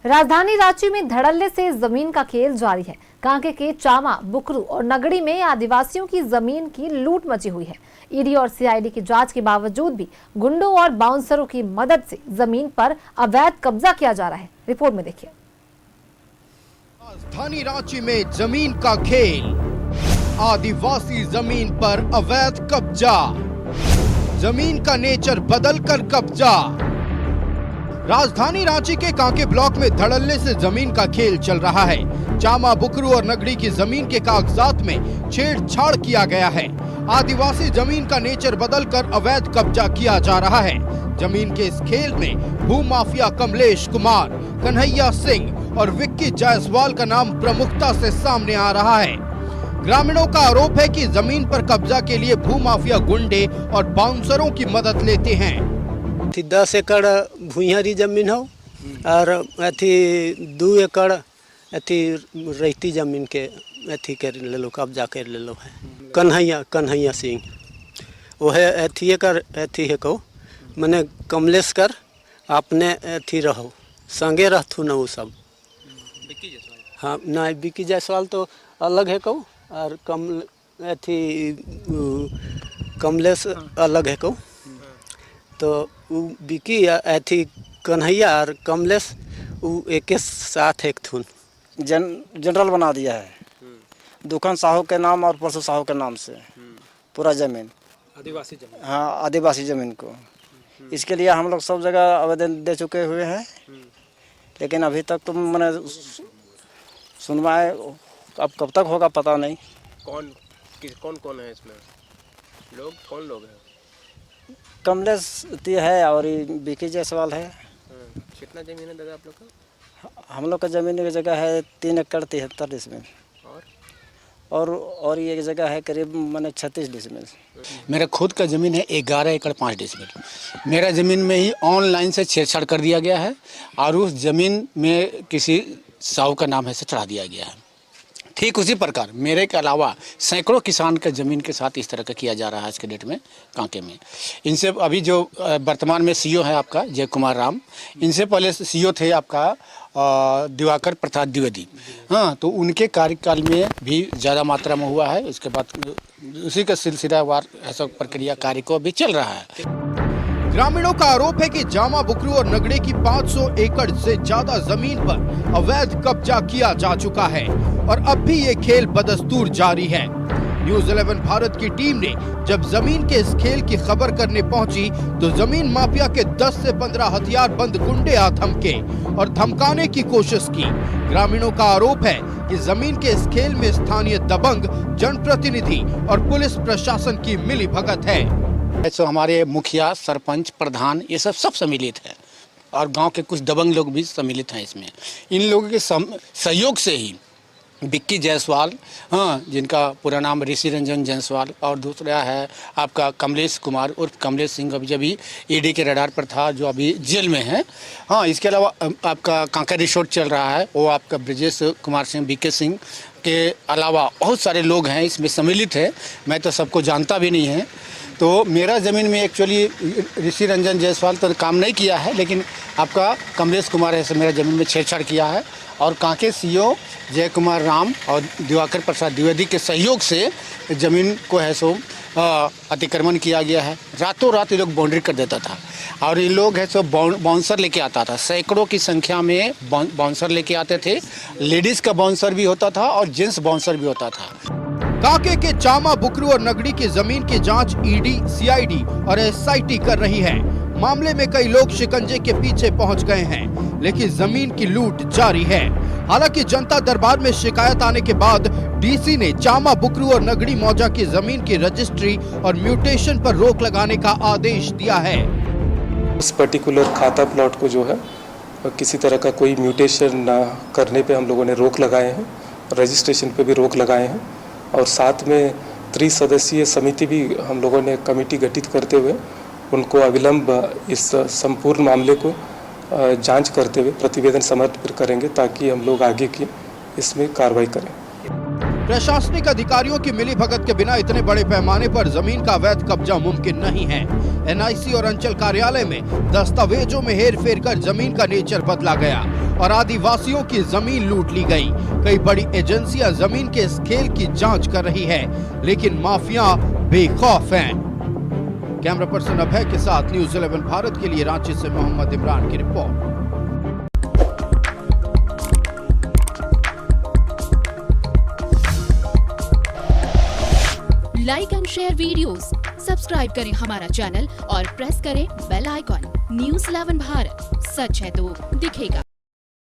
राजधानी रांची में धड़ल्ले से जमीन का खेल जारी है। कांके के चामा, बुकरू और नगड़ी में आदिवासियों की जमीन की लूट मची हुई है। ईडी और सीआईडी की जांच के बावजूद भी गुंडों और बाउंसरों की मदद से जमीन पर अवैध कब्जा किया जा रहा है। रिपोर्ट में देखिए। राजधानी रांची में जमीन का खेल, आदिवासी जमीन पर अवैध कब्जा, जमीन का नेचर बदलकर कब्जा। राजधानी रांची के कांके ब्लॉक में धड़ल्ले से जमीन का खेल चल रहा है। चामा, बुकरू और नगड़ी की जमीन के कागजात में छेड़छाड़ किया गया है। आदिवासी जमीन का नेचर बदलकर अवैध कब्जा किया जा रहा है। जमीन के इस खेल में भूमाफिया कमलेश कुमार, कन्हैया सिंह और विक्की जायसवाल का नाम प्रमुखता से सामने आ रहा है। ग्रामीणों का आरोप है कि जमीन पर कब्जा के लिए भूमाफिया गुंडे और बाउंसरों की मदद लेते हैं। 10 एकड़ भूइयारी जमीन हो और अथी 2 एकड़ अथी रहती जमीन के अथी कर ले लो, कब्जा कर ले लो है। कन्हैया सिंह वह अथी कर अथी है को मने कमलेश कर अपने अथी रहो संगे रहथु न वो सब। हाँ ना, विक्की जायसवाल तो अलग है को और कमलेश अलग है को। तो विक्की अथी कन्हैया और कमलेश एक साथ एक थुन जनरल बना दिया है। दुकान साहू के नाम और परसों साहू के नाम से पूरा जमीन, आदिवासी जमीन। हाँ, आदिवासी जमीन को। इसके लिए हम लोग सब जगह आवेदन दे चुके हुए हैं, लेकिन अभी तक तो मैंने सुनवाई अब कब तक होगा पता नहीं। कौन है इसमें लोग? कौन लोग हैं? कमलेश है और विक्की जायसवाल है। कितना जमीन है दादा आप लोग का? हम लोग का जमीन की जगह है 3 एकड़ 73 डिसमिल और ये जगह है करीब मैंने 36 डिसमिल। मेरा खुद का ज़मीन है 11 एकड़ 5 डिसमिल। मेरा ज़मीन में ही ऑनलाइन से छेड़छाड़ कर दिया गया है और उस ज़मीन में किसी साहू का नाम है से चढ़ा दिया गया है। ठीक उसी प्रकार मेरे के अलावा सैकड़ों किसान का ज़मीन के साथ इस तरह का किया जा रहा है आज के डेट में कांके में। इनसे अभी जो वर्तमान में सीओ है आपका जय कुमार राम, इनसे पहले सीओ थे आपका दिवाकर प्रसाद द्विवेदी। हाँ, तो उनके कार्यकाल में भी ज़्यादा मात्रा में हुआ है। इसके बाद उसी का सिलसिलावार ऐसा प्रक्रिया कार्य को अभी चल रहा है। ग्रामीणों का आरोप है कि जामा, बुकरू और नगड़े की 500 एकड़ से ज्यादा जमीन पर अवैध कब्जा किया जा चुका है और अब भी ये खेल बदस्तूर जारी है। न्यूज़ 11 भारत की टीम ने जब जमीन के इस खेल की खबर करने पहुंची तो जमीन माफिया के 10 से 15 हथियारबंद गुंडे आ धमके और धमकाने की कोशिश की। ग्रामीणों का आरोप है कि जमीन के इस खेल में स्थानीय दबंग, जनप्रतिनिधि और पुलिस प्रशासन की मिलीभगत है। तो हमारे मुखिया, सरपंच, प्रधान ये सब सम्मिलित है और गांव के कुछ दबंग लोग भी सम्मिलित हैं इसमें। इन लोगों के सहयोग से ही विक्की जायसवाल, हाँ, जिनका पूरा नाम ऋषि रंजन जायसवाल, और दूसरा है आपका कमलेश कुमार उर्फ कमलेश सिंह, अभी जब ईडी के रडार पर था, जो अभी जेल में है। हाँ, इसके अलावा आपका कांका रिसोर्ट चल रहा है, वो आपका ब्रजेश कुमार सिंह, बीके सिंह के अलावा बहुत सारे लोग हैं इसमें सम्मिलित है। मैं तो सबको जानता भी नहीं है। तो मेरा ज़मीन में एक्चुअली ऋषि रंजन जायसवाल तो काम नहीं किया है, लेकिन आपका कमलेश कुमार ऐसे मेरा ज़मीन में छेड़छाड़ किया है और कांके सीओ जय कुमार राम और दिवाकर प्रसाद द्विवेदी के सहयोग से ज़मीन को है सो अतिक्रमण किया गया है। रातों रात ये लोग बाउंड्री कर देता था और ये लोग है सो बाउंसर लेके आता था। सैकड़ों की संख्या में बाउंसर लेके आते थे। लेडीज़ का बाउंसर भी होता था और जेंट्स बाउंसर भी होता था। कांके के चामा, बुकरू और नगड़ी की जमीन की जांच ईडी, सीआईडी और एसआईटी कर रही है। मामले में कई लोग शिकंजे के पीछे पहुंच गए हैं, लेकिन जमीन की लूट जारी है। हालांकि जनता दरबार में शिकायत आने के बाद डीसी ने चामा, बुकरू और नगड़ी मौजा की जमीन की रजिस्ट्री और म्यूटेशन पर रोक लगाने का आदेश दिया है। उस पर्टिकुलर खाता प्लॉट को जो है किसी तरह का कोई म्यूटेशन न करने पे हम लोगों ने रोक लगाए हैं, रजिस्ट्रेशन पे भी रोक लगाए हैं और साथ में 3 सदस्यीय समिति भी हम लोगों ने कमेटी गठित करते हुए उनको अविलंब इस संपूर्ण मामले को जांच करते हुए प्रतिवेदन समर्पित करेंगे ताकि हम लोग आगे की इसमें कार्रवाई करें। प्रशासनिक अधिकारियों की मिलीभगत के बिना इतने बड़े पैमाने पर जमीन का अवैध कब्जा मुमकिन नहीं है। एनआईसी और अंचल कार्यालय में दस्तावेजों में हेरफेर कर जमीन का नेचर बदला गया और आदिवासियों की जमीन लूट ली गई। कई बड़ी एजेंसियां जमीन के इस खेल की जांच कर रही है, लेकिन माफिया बेखौफ हैं। कैमरा पर्सन अभय के साथ न्यूज़ 11 भारत के लिए रांची से मोहम्मद इमरान की report. Like and share videos, subscribe करें हमारा चैनल और प्रेस करें बेल आइकॉन। न्यूज़ 11 भारत, सच है तो दिखेगा।